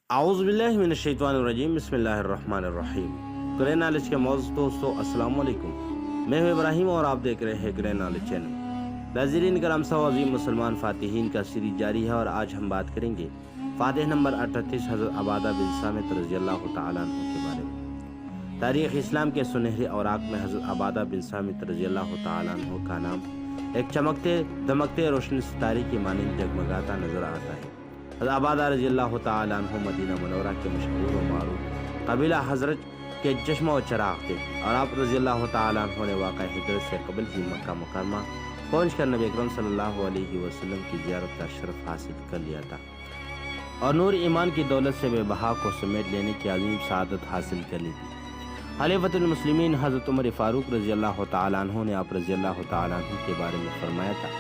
اعوذ باللہ من الشیطان الرجیم، بسم اللہ الرحمن الرحیم۔ گرے نالج کے معزز دوستو، السلام علیکم۔ میں ہوں ابراہیم اور آپ دیکھ رہے ہیں گرے نالج چینل۔ ناظرین کرام، سو عظیم مسلمان فاتحین کا سیریز جاری ہے اور آج ہم بات کریں گے فاتح نمبر 38 حضرت عبادہ بن صامت رضی اللہ تعالیٰ عنہ کے بارے میں۔ تاریخ اسلام کے سنہرے اوراق میں حضرت عبادہ بن صامت رضی اللہ تعالیٰ عنہ کا نام ایک چمکتے دمکتے روشن ستارے کی مانند جگمگاتا نظر آتا ہے۔ حضرت عبادہ رضی اللہ تعالیٰ عنہ مدینہ منورہ کے مشہور و معروف قبیلہ حضرت کے چشمہ و چراغ تھے، اور آپ رضی اللہ تعالیٰ عنہ نے واقع ہجرت سے قبل ہی مکہ مکرمہ پہنچ کر نبی اکرم صلی اللہ علیہ وسلم کی زیارت کا شرف حاصل کر لیا تھا، اور نور ایمان کی دولت سے بے بہا کو سمیٹ لینے کی عظیم سعادت حاصل کر لی تھی۔ خلیفۃ المسلمین حضرت عمر فاروق رضی اللہ تعالیٰ عنہ نے آپ رضی اللہ تعالیٰ عنہ کے بارے میں فرمایا تھا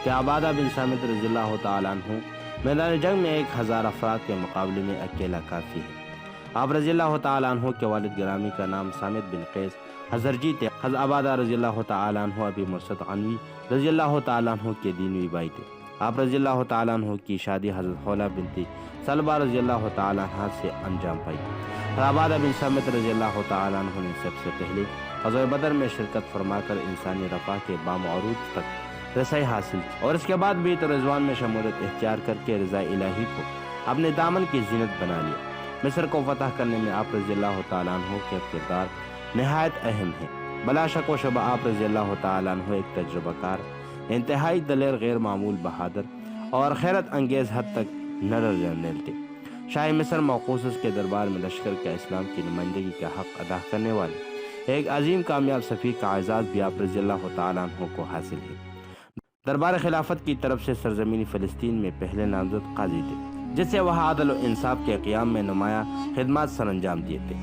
کہ عبادہ بن صامت رضی اللہ تعالیٰ عنہ میدان جنگ میں 1000 افراد کے مقابلے میں اکیلا کافی ہے۔ آپ رضی اللہ تعالیٰ عنہ کے والد گرامی کا نام صامت بن قیس حضرجی تھے۔ حضرت عبادہ رضی اللہ تعالیٰ عنہ ابی مرثد عنوی رضی اللہ تعالیٰ عنہ کے دینوی بھائی تھے۔ آپ رضی اللہ تعالیٰ عنہ کی شادی حضرت خولہ بنت سلبہ رضی اللہ تعالیٰ عنہ سے انجام پائی۔ حضرت عبادہ بن صامت رضی اللہ تعالیٰ عنہ نے سب سے پہلے غزوہ بدر میں شرکت فرما کر انسانی رفاہ کے بام عروج تک رسائی حاصل کی، اور اس کے بعد بیت رضوان میں شمولیت اختیار کر کے رضا الہی کو اپنے دامن کی زینت بنا لیا۔ مصر کو فتح کرنے میں آپ رضی اللہ تعالیٰ عنہ کے کردار نہایت اہم ہے۔ بلا شک و شبہ آپ رضی اللہ تعالیٰ عنہ ایک تجربہ کار، انتہائی دلیر، غیر معمول بہادر اور خیرت انگیز حد تک نڈر جرنیل تھے۔ شاہ مصر موقوسس کے دربار میں لشکر کا اسلام کی نمائندگی کا حق ادا کرنے والے ایک عظیم کامیاب سفیر کا اعزاز بھی آپ رضی اللہ تعالیٰ عنہ کو حاصل ہے۔ دربار خلافت کی طرف سے سرزمین فلسطین میں پہلے نامزد قاضی تھے، جس سے وہ عدل و انصاف کے قیام میں نمایاں خدمات سر انجام دیے تھے۔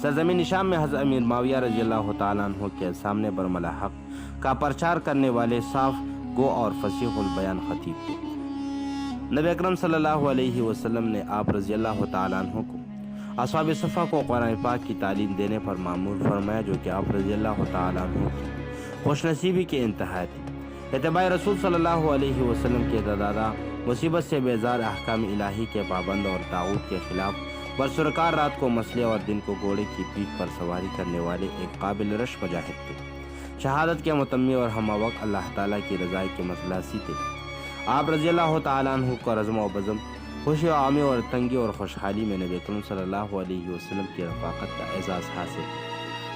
سرزمین شام میں حضرت امیر معاویہ رضی اللہ تعالیٰ عنہ کے سامنے برملا حق کا پرچار کرنے والے صاف گو اور فصیح البیان خطیب تھے۔ نبی اکرم صلی اللہ علیہ وسلم نے آپ رضی اللہ تعالیٰ عنہ کو اصحاب صفہ کو قرآن پاک کی تعلیم دینے پر معمور فرمایا، جو کہ آپ رضی اللہ تعالیٰ عنہ کی خوش نصیبی کے انتہا تھی۔ اتباع رسول صلی اللہ علیہ وسلم کے دادا مصیبت سے بیزار، احکام الہی کے پابند اور طاغوت کے خلاف برسرکار، رات کو مسلح اور دن کو گھوڑے کی پیٹھ پر سواری کرنے والے ایک قابل رش مجاہد تھے۔ شہادت کے متمی اور ہمہ وقت اللہ تعالیٰ کی رضا کے مخلصی تھے۔ آپ رضی اللہ تعالیٰ عنہ کو رزم و بزم، خوشی و عامی اور تنگی اور خوشحالی میں نبی اکرم صلی اللہ علیہ وسلم کی رفاقت کا اعزاز حاصل۔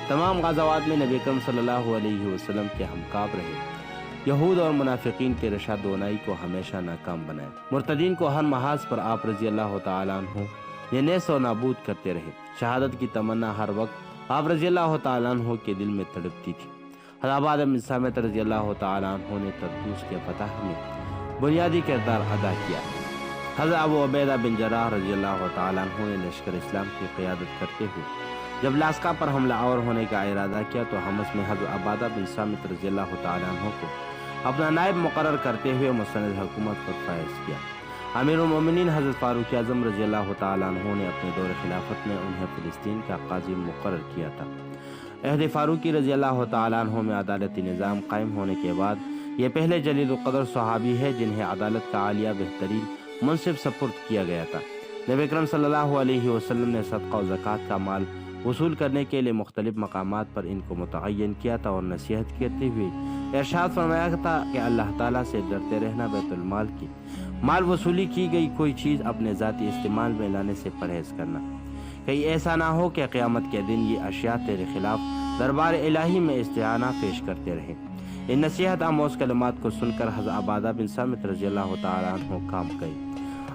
تمام غزوات میں نبی اکرم صلی اللہ علیہ وسلم کے ہمکار رہے۔ یہود اور منافقین کے رشا دونائی کو ہمیشہ ناکام بنایا۔ مرتدین کو ہر محاذ پر آپ رضی اللہ تعالیٰ عنہ یہ نیست و نابود کرتے رہے۔ شہادت کی تمنا ہر وقت آپ رضی اللہ تعالیٰ عنہ کے دل میں تڑپتی تھی۔ حضرت عبادہ بن صامت رضی اللہ تعالیٰ عنہ نے طرطوس کے فتح میں بنیادی کردار ادا کیا۔ حضرت ابو عبیدہ بن جراح رضی اللہ تعالیٰ عنہ نے لشکر اسلام کی قیادت کرتے ہوئے جب لاسکا پر حملہ آور ہونے کا ارادہ کیا تو حمص میں حضرت عبادہ بن صامت رضی اللہ تعالیٰ عنہ کو اپنا نائب مقرر کرتے ہوئے مستند حکومت پر فائز کیا۔ امیر المومنین حضرت فاروق اعظم رضی اللہ تعالیٰ عنہ نے اپنے دور خلافت میں انہیں فلسطین کا قاضی مقرر کیا تھا۔ عہد فاروقی رضی اللہ تعالیٰ عنہ میں عدالتی نظام قائم ہونے کے بعد یہ پہلے جلیل القدر صحابی ہے جنہیں عدالت کا عالیہ بہترین منصب سپرد کیا گیا تھا۔ نبی اکرم صلی اللہ علیہ وسلم نے صدقہ و زکوٰۃ کا مال وصول کرنے کے لیے مختلف مقامات پر ان کو متعین کیا تھا، اور نصیحت کرتے ہوئے ارشاد فرمایا تھا کہ اللہ تعالیٰ سے ڈرتے رہنا، بیت المال کی مال وصولی کی گئی کوئی چیز اپنے ذاتی استعمال میں لانے سے پرہیز کرنا، کہیں ایسا نہ ہو کہ قیامت کے دن یہ اشیاء تیرے خلاف دربار الہی میں استعانہ پیش کرتے رہیں۔ ان نصیحت آموز کلمات کو سن کر حضرت عبادہ بن صامت رضی اللہ تعالیٰ عنہ کام گئے۔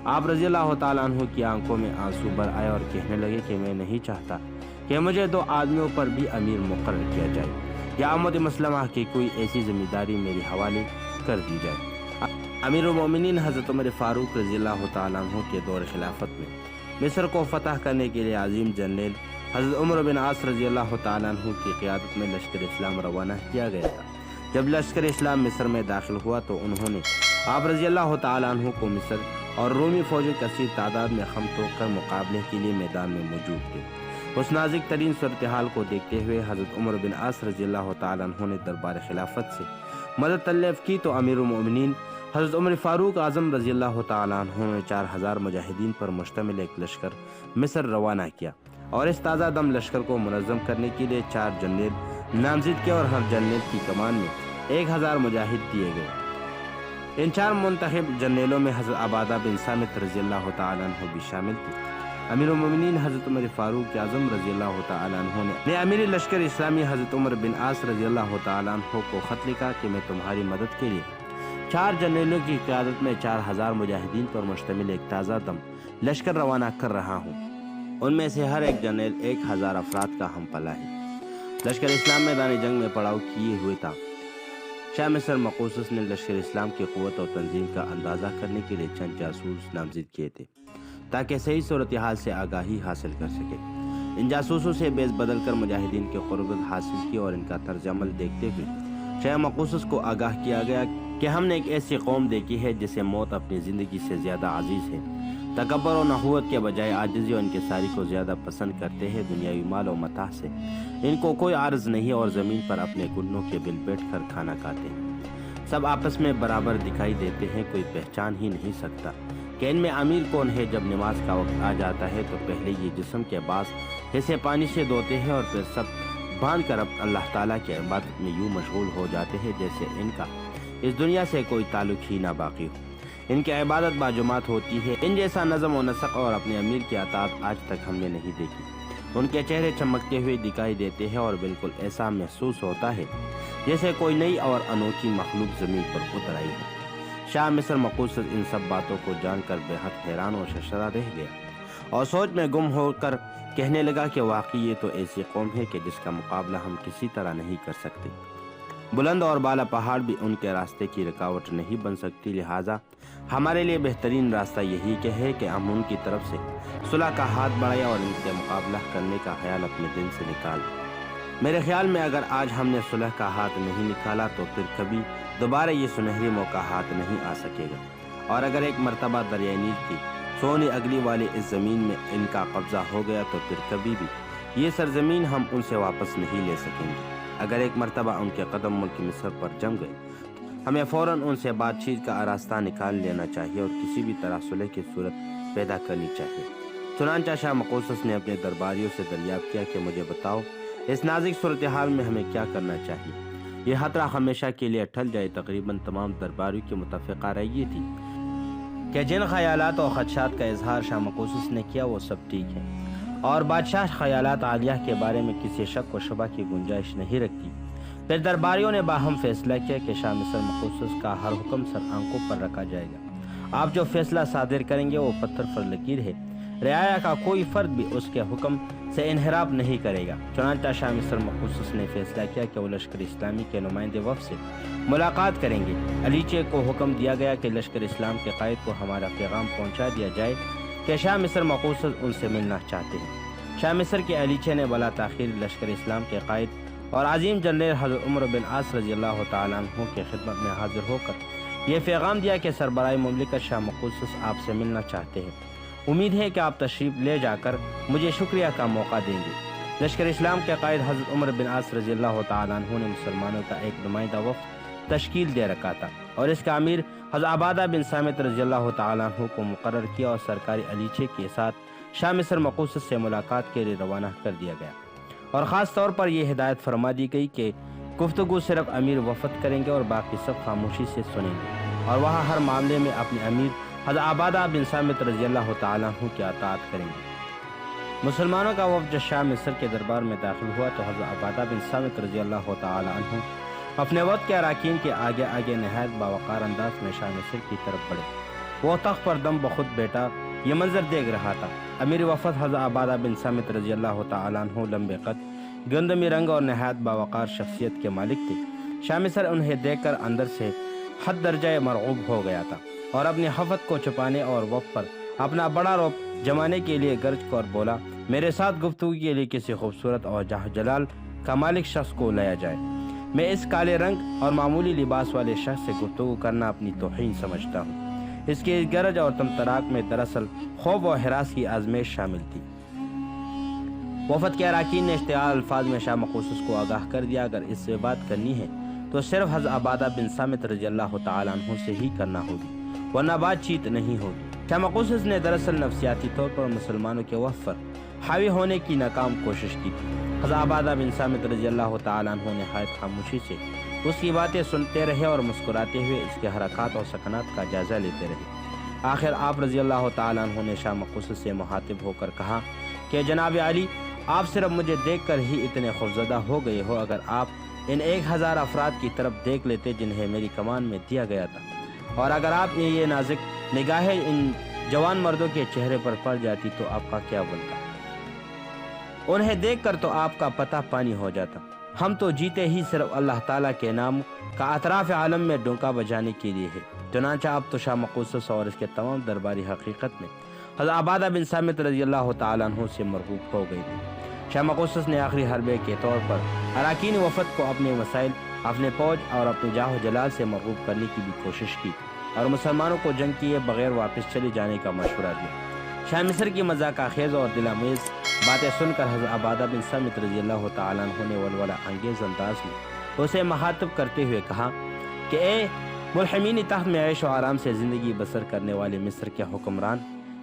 آپ رضی اللہ تعالیٰ عنہ کی آنکھوں میں آنسو بھر آئے اور کہنے لگے کہ میں نہیں چاہتا کہ مجھے 2 آدمیوں پر بھی امیر مقرر کیا جائے یا امت مسلمہ کی کوئی ایسی ذمہ داری میرے حوالے کر دی جائے۔ امیر المومنین حضرت عمر فاروق رضی اللہ تعالیٰ عنہ کے دور خلافت میں مصر کو فتح کرنے کے لیے عظیم جنرل حضرت عمر بن عاص رضی اللہ تعالیٰ عنہ کی قیادت میں لشکر اسلام روانہ کیا گیا تھا۔ جب لشکر اسلام مصر میں داخل ہوا تو انہوں نے آپ رضی اللہ تعالیٰ عنہ کو مصر اور رومی فوجی کثیر تعداد میں خم ٹوک کر مقابلے کے لیے میدان میں موجود تھے۔ اس نازک ترین صورتحال کو دیکھتے ہوئے حضرت عمر بن عاص رضی اللہ تعالیٰ عنہ نے دربار خلافت سے مدد طلب کی تو امیر المومنین حضرت عمر فاروق اعظم رضی اللہ تعالیٰ عنہ نے 4000 مجاہدین پر مشتمل ایک لشکر مصر روانہ کیا اور اس تازہ دم لشکر کو منظم کرنے کے لیے 4 جنرل نامزد کیا اور ہر جنرل کی کمان میں 1000 مجاہد دیے گئے۔ ان 4 منتخب جنرلوں میں حضرت عبادہ بن صامت رضی اللہ تعالیٰ عنہ بھی شامل تھے۔ امیر المومنین حضرت عمر فاروق اعظم رضی اللہ تعالیٰ عنہ نے امیر لشکر اسلامی حضرت عمر بن عاص رضی اللہ تعالیٰ عنہ کو خط لکھا کہ میں تمہاری مدد کے لیے 4 جنرلوں کی قیادت میں 4000 مجاہدین پر مشتمل ایک تازہ دم لشکر روانہ کر رہا ہوں۔ ان میں سے ہر ایک جنرل 1000 افراد کا ہم پلا ہے۔ لشکر اسلام میدان جنگ میں پڑاؤ کیے ہوئے تھا۔ شاہ مصر مقوسس نے لشکر اسلام کی قوت اور تنظیم کا اندازہ کرنے کے لیے چند جاسوس نامزد کیے تھے تاکہ صحیح صورتحال سے آگاہی حاصل کر سکے۔ ان جاسوسوں سے بیس بدل کر مجاہدین کے قربت حاصل کی اور ان کا طرز عمل دیکھتے ہوئے شاہ مقوسس کو آگاہ کیا گیا کہ ہم نے ایک ایسی قوم دیکھی ہے جسے موت اپنی زندگی سے زیادہ عزیز ہے، تکبر و نخوت کے بجائے عاجزی و انکساری کو زیادہ پسند کرتے ہیں، دنیاوی مال و متاع سے ان کو کوئی عارض نہیں اور زمین پر اپنے گھٹنوں کے بل بیٹھ کر کھانا کھاتے ہیں، سب آپس میں برابر دکھائی دیتے ہیں، کوئی پہچان ہی نہیں سکتا کہ ان میں امیر کون ہے۔ جب نماز کا وقت آ جاتا ہے تو پہلے یہ جسم کے بعض حصے پانی سے دھوتے ہیں اور پھر سب باندھ کر اللہ تعالیٰ کے عبادت میں یوں مشغول ہو جاتے ہیں جیسے ان کا اس دنیا سے کوئی تعلق ہی نہ باقی ہو۔ ان کی عبادت باجماعت ہوتی ہے۔ ان جیسا نظم و نسق اور اپنے امیر کی اطاعت آج تک ہم نے نہیں دیکھی۔ ان کے چہرے چمکتے ہوئے دکھائی دیتے ہیں اور بالکل ایسا محسوس ہوتا ہے جیسے کوئی نئی اور انوکھی مخلوق زمین پر اتر آئی ہے۔ شاہ مصر مقوسس ان سب باتوں کو جان کر بے حد حیران و شرمندہ رہ گیا اور سوچ میں گم ہو کر کہنے لگا کہ واقعی یہ تو ایسی قوم ہے کہ جس کا مقابلہ ہم کسی طرح نہیں کر سکتے۔ بلند اور بالا پہاڑ بھی ان کے راستے کی رکاوٹ نہیں بن سکتی، لہٰذا ہمارے لیے بہترین راستہ یہی ہے کہ ہم ان کی طرف سے صلح کا ہاتھ بڑھائیں اور ان سے مقابلہ کرنے کا خیال اپنے دل سے نکال دیں۔ میرے خیال میں اگر آج ہم نے صلح کا ہاتھ نہیں نکالا تو پھر کبھی دوبارہ یہ سنہری موقع ہاتھ نہیں آ سکے گا، اور اگر ایک مرتبہ دریائے نیل کی سونی اگلی والی اس زمین میں ان کا قبضہ ہو گیا تو پھر کبھی بھی یہ سرزمین ہم ان سے واپس نہیں لے سکیں گے۔ اگر ایک مرتبہ ان کے قدم ملک مصر پر جم گئے ہمیں فوراً ان سے بات چیت کا راستہ نکال لینا چاہیے اور کسی بھی طرح صلح کی صورت پیدا کرنی چاہیے۔ چنانچہ شاہ مقوسس نے اپنے درباریوں سے دریافت کیا کہ مجھے بتاؤ اس نازک صورتحال میں ہمیں کیا کرنا چاہیے۔ یہ خطرہ ہمیشہ کے لیے ٹل جائے۔ تقریباً تمام درباریوں کی متفقہ رائے یہ تھی کہ جن خیالات اور خدشات کا اظہار شاہ مقوسس نے کیا وہ سب ٹھیک ہے اور بادشاہ خیالات عالیہ کے بارے میں کسی شک و شبہ کی گنجائش نہیں رکھتی۔ پھر درباریوں نے باہم فیصلہ کیا کہ شاہ مصر مقوسس کا ہر حکم سر آنکھوں پر رکھا جائے گا۔ آپ جو فیصلہ صادر کریں گے وہ پتھر پر لکیر ہے، رعایا کا کوئی فرد بھی اس کے حکم سے انحراف نہیں کرے گا۔ چنانچہ شاہ مصر مقوسس نے فیصلہ کیا کہ وہ لشکر اسلامی کے نمائندے وفد سے ملاقات کریں گے۔ علیچے کو حکم دیا گیا کہ لشکر اسلام کے قائد کو ہمارا پیغام پہنچا دیا جائے کہ شاہ مصر مقوسس ان سے ملنا چاہتے ہیں۔ شاہ مصر کے علیچے نے بلا تاخیر لشکر اسلام کے قائد اور عظیم جنرل حضرت عمر بن عاص رضی اللہ تعالیٰ عنہ کے خدمت میں حاضر ہو کر یہ پیغام دیا کہ سربراہ مملکت شاہ مقوسس آپ سے ملنا چاہتے ہیں۔ امید ہے کہ آپ تشریف لے جا کر مجھے شکریہ کا موقع دیں گے۔ لشکر اسلام کے قائد حضرت عمر بن عاص رضی اللہ تعالیٰ عنہ نے مسلمانوں کا ایک نمائندہ وفد تشکیل دے رکھا تھا اور اس کا امیر حضرت عبادہ بن صامت رضی اللہ تعالیٰ عنہ کو مقرر کیا اور سرکاری علیچے کے ساتھ شاہ مصر مقوسس سے ملاقات کے لیے روانہ کر دیا گیا اور خاص طور پر یہ ہدایت فرما دی گئی کہ گفتگو صرف امیر وفد کریں گے اور باقی سب خاموشی سے سنیں گے اور وہاں ہر معاملے میں اپنے امیر حضرت عبادہ بن صامت رضی اللہ تعالیٰ عنہ کی اطاعت کریں گے۔ مسلمانوں کا وفد جب شاہ مصر کے دربار میں داخل ہوا تو حضرت عبادہ بن صامت رضی اللہ تعالیٰ عنہ اپنے وفد کے اراکین کے آگے آگے نہایت باوقار انداز میں شاہ مصر کی طرف بڑھے۔ وہ تخت پر دم بخود بیٹا یہ منظر دیکھ رہا تھا۔ امیر وفد حضرت عبادہ بن صامت رضی اللہ تعالیٰ عنہ لمبے قد، گندمی رنگ اور نہایت باوقار شخصیت کے مالک تھے۔ شاہ مصر انہیں دیکھ کر اندر سے حد درجہ مرعوب ہو گیا تھا اور اپنی خفت کو چھپانے اور وفد پر اپنا بڑا رعب جمانے کے لیے گرج کر بولا، میرے ساتھ گفتگو کے لیے کسی خوبصورت اور جاہ جلال کا مالک شخص کو لایا جائے۔ میں اس کالے رنگ اور معمولی لباس والے شخص سے گفتگو کرنا اپنی توہین سمجھتا ہوں۔ اس کی گرج اور تمطراق میں دراصل خوف و ہراس کی آزمائش شامل تھی۔ وفد کے اراکین نے اشتعال الفاظ میں شاہ مقوسس کو آگاہ کر دیا، اگر اس سے بات کرنی ہے تو صرف حضرت عبادہ بن صامت رضی اللہ تعالیٰ عنہ سے ہی کرنا ہوگی، ورنہ بات چیت نہیں ہوگی۔ شاہ مقوصص نے دراصل نفسیاتی طور پر مسلمانوں کے وفد پر حاوی ہونے کی ناکام کوشش کی تھی۔ حضرت عبادہ بن صامت رضی اللہ تعالیٰ عنہ نہایت خاموشی سے اس کی باتیں سنتے رہے اور مسکراتے ہوئے اس کے حرکات اور سکنات کا جائزہ لیتے رہے۔ آخر آپ رضی اللہ تعالیٰ عنہ نے شاہ مقوصص سے مخاطب ہو کر کہا کہ جناب علی، آپ صرف مجھے دیکھ کر ہی اتنے خوفزدہ ہو گئے ہو، اگر آپ ان 1000 افراد کی طرف دیکھ لیتے جنہیں میری کمان میں دیا گیا تھا، اور اگر آپ یہ نازک نگاہیں ان جوان مردوں کے چہرے پر پڑ جاتی تو آپ کا کیا بنتا؟ انہیں دیکھ کر تو آپ کا پتہ پانی ہو جاتا۔ ہم تو جیتے ہی صرف اللہ تعالیٰ کے نام کا اطراف عالم میں ڈونکا بجانے کے لیے ہے۔ چنانچہ اب تو شاہ مقوصص اور اس کے تمام درباری حقیقت میں حضرت عبادہ بن صامت رضی اللہ تعالیٰ عنہ سے مرغوب ہو گئی تھی۔ شاہ مقوصص نے آخری حربے کے طور پر اراکین وفد کو اپنے وسائل، اپنے فوج اور اپنے جاہ و جلال سے مرغوب کرنے کی بھی کوشش کی اور مسلمانوں کو جنگ کیے بغیر واپس چلے جانے کا مشورہ دیا۔ شاہ مصر کی مذاق خیز اور دلآمیز باتیں سن کر حضرت عبادہ بن صامت رضی اللہ تعالیٰ عنہ نے ولولہ انگیز انداز میں اسے مخاطب کرتے ہوئے کہا کہ اے ملحمین تخت میں عیش و آرام سے زندگی بسر کرنے والے مصر کے حکمران،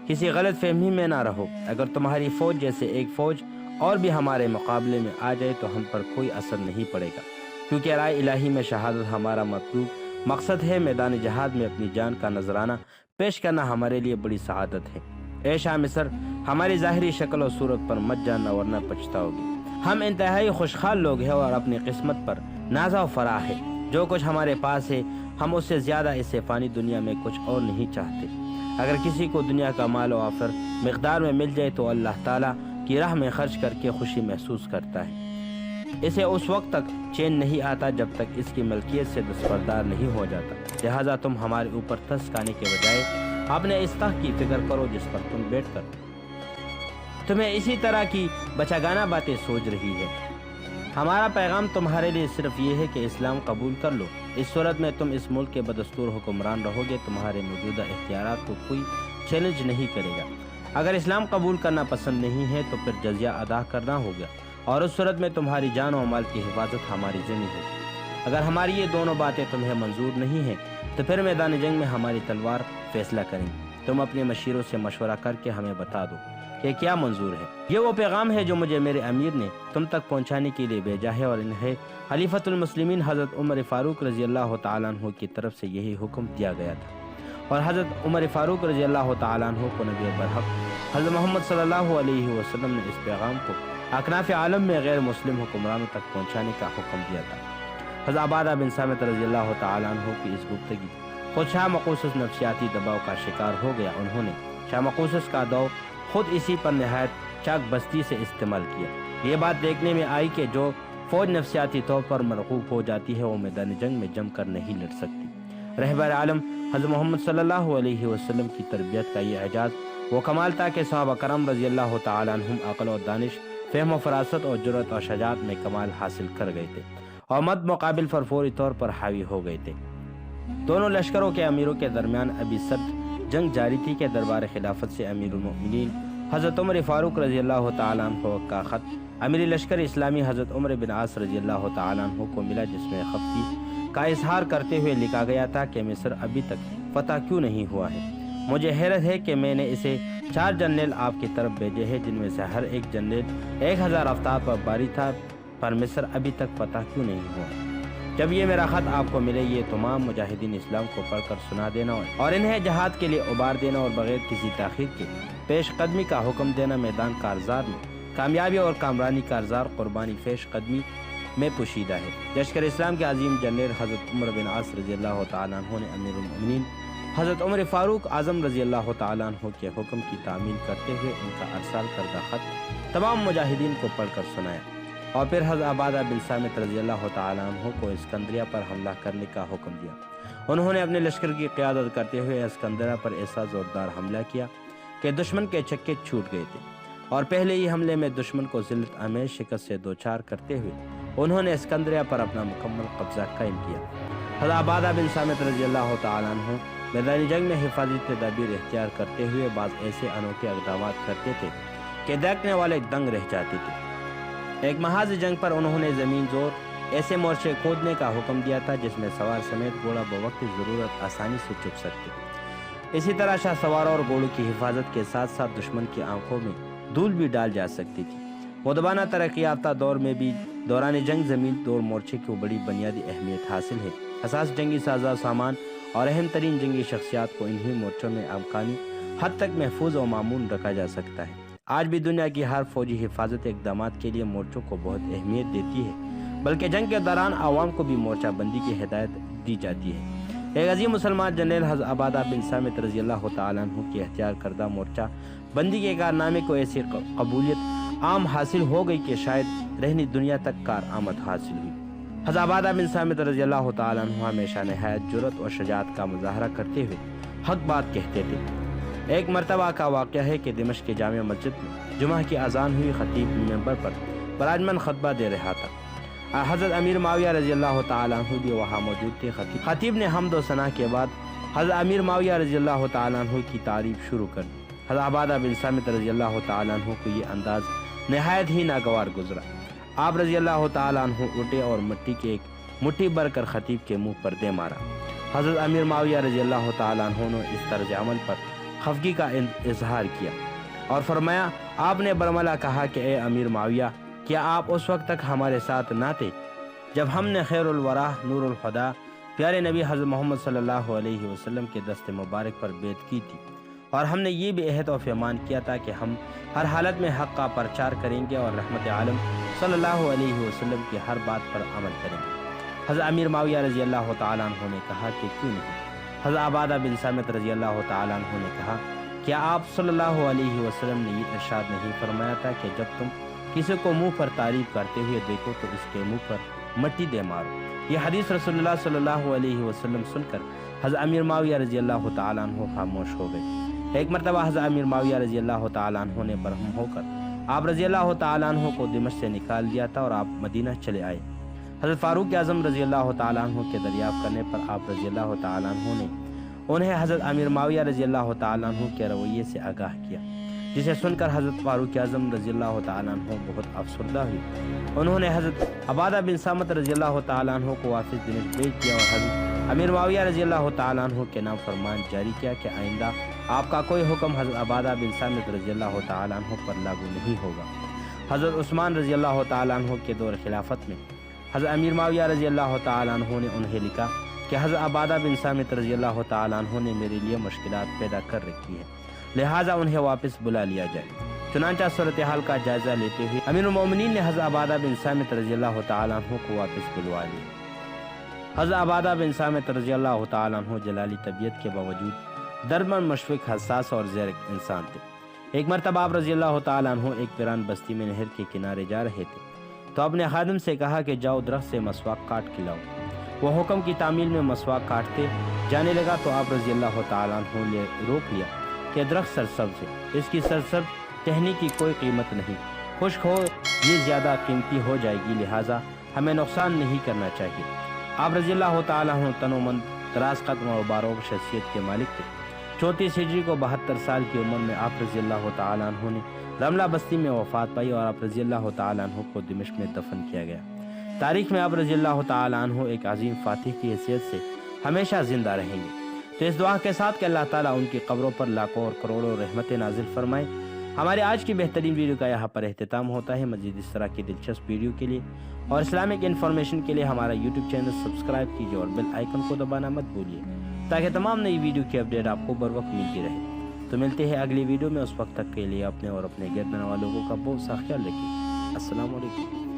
کسی غلط فہمی میں نہ رہو۔ اگر تمہاری فوج جیسے ایک فوج اور بھی ہمارے مقابلے میں آ جائے تو ہم پر کوئی اثر نہیں پڑے گا، کیونکہ رائے الہی میں شہادت ہمارا مطلوب مقصد ہے۔ میدان جہاد میں اپنی جان کا نذرانہ پیش کرنا ہمارے لیے بڑی سعادت ہے۔ اے شاہ مصر، ہماری ظاہری شکل و صورت پر مت جاننا ورنہ پچھتاؤگے۔ ہم انتہائی خوشحال لوگ ہیں اور اپنی قسمت پر نازا و فراح ہے۔ جو کچھ ہمارے پاس ہے ہم اس سے زیادہ اس فانی دنیا میں کچھ اور نہیں چاہتے۔ اگر کسی کو دنیا کا مال و آفر مقدار میں مل جائے تو اللہ تعالیٰ کی راہ میں خرچ کر کے خوشی محسوس کرتا ہے۔ اسے اس وقت تک چین نہیں آتا جب تک اس کی ملکیت سے دستبردار نہیں ہو جاتا۔ لہٰذا تم ہمارے اوپر ترس کھانے کے بجائے اپنے اس تخت کی فکر کرو جس پر تم بیٹھ کر تمہیں اسی طرح کی بچگانہ باتیں سوچ رہی ہے۔ ہمارا پیغام تمہارے لیے صرف یہ ہے کہ اسلام قبول کر لو۔ اس صورت میں تم اس ملک کے بدستور حکمران رہو گے، تمہارے موجودہ اختیارات کو کوئی چیلنج نہیں کرے گا۔ اگر اسلام قبول کرنا پسند نہیں ہے تو پھر جزیہ ادا کرنا ہوگا، اور اس صورت میں تمہاری جان و مال کی حفاظت ہماری ذمہ ہوگی۔ اگر ہماری یہ دونوں باتیں تمہیں منظور نہیں ہیں تو پھر میدان جنگ میں ہماری تلوار فیصلہ کریں گی۔ تم اپنے مشیروں سے مشورہ کر کے ہمیں بتا دو کہ کیا منظور ہے۔ یہ وہ پیغام ہے جو مجھے میرے امیر نے تم تک پہنچانے کے لیے بھیجا ہے، اور انہیں خلیفۃ المسلمین حضرت عمر فاروق رضی اللہ تعالیٰ عنہ کی طرف سے یہی حکم دیا گیا تھا، اور حضرت عمر فاروق رضی اللہ تعالیٰ عنہ کو نبی برحق حضرت محمد صلی اللہ علیہ وسلم نے اس پیغام کو اکناف عالم میں غیر مسلم حکمرانوں تک پہنچانے کا حکم دیا تھا۔ حضرت عبادہ بن صامت رضی اللہ تعالیٰ عنہ کی اس گفتگی خود شاہ مقوصص نفسیاتی دباؤ کا شکار ہو گیا۔ انہوں نے شاہ مقوصص کا دور خود اسی پر نہایت چاک بستی سے استعمال کیا۔ یہ بات دیکھنے میں آئی کہ جو فوج نفسیاتی طور پر مرغوب ہو جاتی ہے وہ میدان جنگ میں جم کر نہیں لڑ سکتی۔ رہبر عالم حضرت محمد صلی اللہ علیہ وسلم کی تربیت کا یہ اعجاز وہ کمال تھا کہ صحابہ کرام رضی اللہ تعالیٰ عنہم عقل و دانش، فہم و فراست اور جرأت اور شجاعت میں کمال حاصل کر گئے تھے، اور مد مقابل پر فوری طور پر حاوی ہو گئے تھے۔ دونوں لشکروں کے امیروں کے درمیان ابھی سخت جنگ جاری تھی کہ دربار خلافت سے امیر المؤمنین حضرت عمر فاروق رضی اللہ تعالیٰ عنہ کا خط امیر لشکر اسلامی حضرت عمر بن عاص رضی اللہ تعالیٰ عنہ کو ملا، جس میں خفگی کا اظہار کرتے ہوئے لکھا گیا تھا کہ مصر ابھی تک فتح کیوں نہیں ہوا ہے۔ مجھے حیرت ہے کہ میں نے اسے 4 جنرل آپ کی طرف بھیجے ہیں، جن میں سے ہر ایک جنرل 1000 افطار پر باری تھا، پر مصر ابھی تک فتح کیوں نہیں ہوا۔ جب یہ میرا خط آپ کو ملے، یہ تمام مجاہدین اسلام کو پڑھ کر سنا دینا اور انہیں جہاد کے لیے ابھار دینا اور بغیر کسی تاخیر کے پیش قدمی کا حکم دینا۔ میدان کارزار میں کامیابی اور کامرانی کارزار قربانی پیش قدمی میں پوشیدہ ہے۔ لشکر اسلام کے عظیم جنرل حضرت عمر بن عاص رضی اللہ تعالیٰ عنہ نے امیر المؤمنین حضرت عمر فاروق اعظم رضی اللہ تعالیٰ عنہ کے حکم کی تعمیل کرتے ہوئے ان کا ارسال کردہ خط تمام مجاہدین کو پڑھ کر سنایا، اور پھر حضرت عبادہ بن صامت رضی اللہ تعالیٰ عنہ کو اسکندریہ پر حملہ کرنے کا حکم دیا۔ انہوں نے اپنے لشکر کی قیادت کرتے ہوئے اسکندریہ پر ایسا زوردار حملہ کیا کہ دشمن کے چکے چھوٹ گئے تھے، اور پہلے ہی حملے میں دشمن کو ذلت آمیز شکست سے دوچار کرتے ہوئے انہوں نے اسکندریہ پر اپنا مکمل قبضہ قائم کیا۔ حضرت عبادہ بن صامت رضی اللہ تعالیٰ عنہ میدانی جنگ میں حفاظتی تدابیر اختیار کرتے ہوئے بعض ایسے انوکھے اقدامات کرتے تھے کہ دیکھنے والے دنگ رہ جاتے تھے۔ ایک محاذ جنگ پر انہوں نے زمین زور ایسے مورچے کھودنے کا حکم دیا تھا جس میں سوار سمیت گھوڑا بوقت ضرورت آسانی سے چھپ سکتے۔ اسی طرح شاہ سواروں اور گھوڑوں کی حفاظت کے ساتھ ساتھ دشمن کی آنکھوں میں دھول بھی ڈال جا سکتی تھی۔ مدبانہ ترقی یافتہ دور میں بھی دوران جنگ زمین دور مورچے کو بڑی بنیادی اہمیت حاصل ہے۔ حساس جنگی سازہ سامان اور اہم ترین جنگی شخصیات کو انہی مورچوں میں امکانی حد تک محفوظ و معمون رکھا جا سکتا ہے۔ آج بھی دنیا کی ہر فوجی حفاظت اقدامات کے لیے مورچوں کو بہت اہمیت دیتی ہے، بلکہ جنگ کے دوران عوام کو بھی مورچہ بندی کی ہدایت دی جاتی ہے۔ ایک عظیم مسلمان جنرل حضرت عبادہ بن صامت رضی اللہ تعالیٰ عنہ کی اختیار کردہ مورچہ بندی کے کارنامے کو ایسی قبولیت عام حاصل ہو گئی کہ شاید رہنی دنیا تک کارآمد حاصل ہوئی۔ حضرت عبادہ بن صامت رضی اللہ تعالیٰ عنہ ہمیشہ نہایت جرأت اور شجاعت کا مظاہرہ کرتے ہوئے حق بات کہتے تھے۔ ایک مرتبہ کا واقعہ ہے کہ دمشق کی جامع مسجد میں جمعہ کی اذان ہوئی، خطیب ممبر پر براجمان خطبہ دے رہا تھا۔ حضرت امیر معاویہ رضی اللہ تعالیٰ عنہ بھی وہاں موجود تھے۔ خطیب نے حمد و ثنا کے بعد حضرت امیر معاویہ رضی اللہ تعالیٰ عنہ کی تعریف شروع کر دی۔ حضرت عبادہ بن صامت رضی اللہ تعالیٰ عنہ کو یہ انداز نہایت ہی ناگوار گزرا۔ آپ رضی اللہ تعالیٰ عنہ اٹھے اور مٹی کے ایک مٹھی بھر کر خطیب کے منہ پر دے مارا۔ حضرت امیر معاویہ رضی اللہ تعالیٰ عنہ نے اس طرز عمل پر خفگی کا اظہار کیا اور فرمایا، آپ نے برملا کہا کہ اے امیر معاویہ، کیا آپ اس وقت تک ہمارے ساتھ نہ تھے جب ہم نے خیر الورا نور الخدا پیارے نبی حضرت محمد صلی اللہ علیہ وسلم کے دست مبارک پر بیعت کی تھی، اور ہم نے یہ بھی عہد و پیمان کیا تھا کہ ہم ہر حالت میں حق کا پرچار کریں گے اور رحمت عالم صلی اللہ علیہ وسلم کی ہر بات پر عمل کریں گے۔ حضرت امیر معاویہ رضی اللہ تعالیٰ عنہ نے کہا کہ کیوں نہیں؟ حضرت عبادہ بن صامت رضی اللہ تعالیٰ عنہ نے کہا، کیا آپ صلی اللہ علیہ وسلم نے یہ ارشاد نہیں فرمایا تھا کہ جب تم کسی کو منہ پر تعریف کرتے ہوئے دیکھو تو اس کے منہ پر مٹی دے مارو؟ یہ حدیث رسول اللہ صلی اللہ علیہ وسلم سن کر حضرت امیر معاویہ رضی اللہ تعالیٰ عنہ خاموش ہو گئے۔ ایک مرتبہ حضرت امیر معاویہ رضی اللہ تعالیٰ عنہ نے برہم ہو کر آپ رضی اللہ تعالیٰ عنہ کو دمشق سے نکال دیا تھا اور آپ مدینہ چلے آئے۔ حضرت فاروق اعظم رضی اللہ تعالیٰ عنہ کے دریافت کرنے پر آپ رضی اللہ تعالیٰ عنہ نے انہیں حضرت امیر معاویہ رضی اللہ تعالیٰ عنہ کے رویے سے آگاہ کیا، جسے سن کر حضرت فاروق اعظم رضی اللہ تعالیٰ عنہ بہت افسردہ ہوئی۔ انہوں نے حضرت عبادہ بن صامت رضی اللہ تعالیٰ عنہ کو واپس دمشق بھیج دیا اور حضرت امیر معاویہ رضی اللہ تعالیٰ عنہ کے نام فرمان جاری کیا کہ آئندہ آپ کا کوئی حکم حضرت عبادہ بن صامت رضی اللہ تعالیٰ عنہ پر لاگو نہیں ہوگا۔ حضرت عثمان رضی اللہ تعالیٰ عنہ کے دور خلافت میں حضرت امیر معاویہ رضی اللہ تعالیٰ عنہ نے انہیں لکھا کہ حضرت عبادہ بن صامت رضی اللہ تعالیٰ عنہ نے میرے لیے مشکلات پیدا کر رکھی ہے، لہٰذا انہیں واپس بلا لیا جائے۔ چنانچہ صورتحال کا جائزہ لیتے ہوئے امیر المومنین نے حضرت عبادہ بن صامت رضی اللہ تعالیٰ عنہ کو واپس بلوا لیا۔ حضرت عبادہ بن صامت رضی اللہ تعالیٰ عنہ جلالی طبیعت کے باوجود درمن مشفق، حساس اور زیرک انسان تھے۔ ایک مرتبہ آپ رضی اللہ تعالیٰ عنہ ایک ویران بستی میں نہر کے کنارے جا رہے تھے تو اپنے خادم سے کہا کہ جاؤ درخت سے مسواک کاٹ کے لاؤ۔ وہ حکم کی تعمیل میں مسواک کاٹتے جانے لگا تو آپ رضی اللہ تعالیٰ عنہ نے روک لیا کہ درخت سرسبز ہے، اس کی سرسبز ٹہنی کی کوئی قیمت نہیں، خشک ہو یہ زیادہ قیمتی ہو جائے گی، لہٰذا ہمیں نقصان نہیں کرنا چاہیے۔ آپ رضی اللہ تعالیٰ عنہ تن و من، دراز قدم اور باروب شخصیت کے مالک تھے۔ 34 ہجری کو 72 سال کی عمر میں آپ رضی اللہ تعالیٰ عنہ نے رملہ بستی میں وفات پائی اور آپ رضی اللہ تعالیٰ عنہ کو دمشق میں دفن کیا گیا۔ تاریخ میں آپ رضی اللہ تعالیٰ عنہ ایک عظیم فاتح کی حیثیت سے ہمیشہ زندہ رہیں گے۔ تو اس دعا کے ساتھ کہ اللہ تعالیٰ ان کی قبروں پر لاکھوں اور کروڑوں رحمتیں نازل فرمائے، ہمارے آج کی بہترین ویڈیو کا یہاں پر اختتام ہوتا ہے۔ مزید اس طرح کی دلچسپ ویڈیو کے لیے اور اسلامک انفارمیشن کے لیے ہمارا یوٹیوب چینل سبسکرائب کیجیے اور بیل آئیکن کو دبانا مت بھولیے تاکہ تمام نئی ویڈیو کی اپڈیٹ آپ کو بر وقت ملتی رہے۔ تو ملتے ہیں اگلی ویڈیو میں، اس وقت تک کے لیے اپنے اور اپنے گردن والوں کا بہت سا خیال رکھیے۔ السلام علیکم۔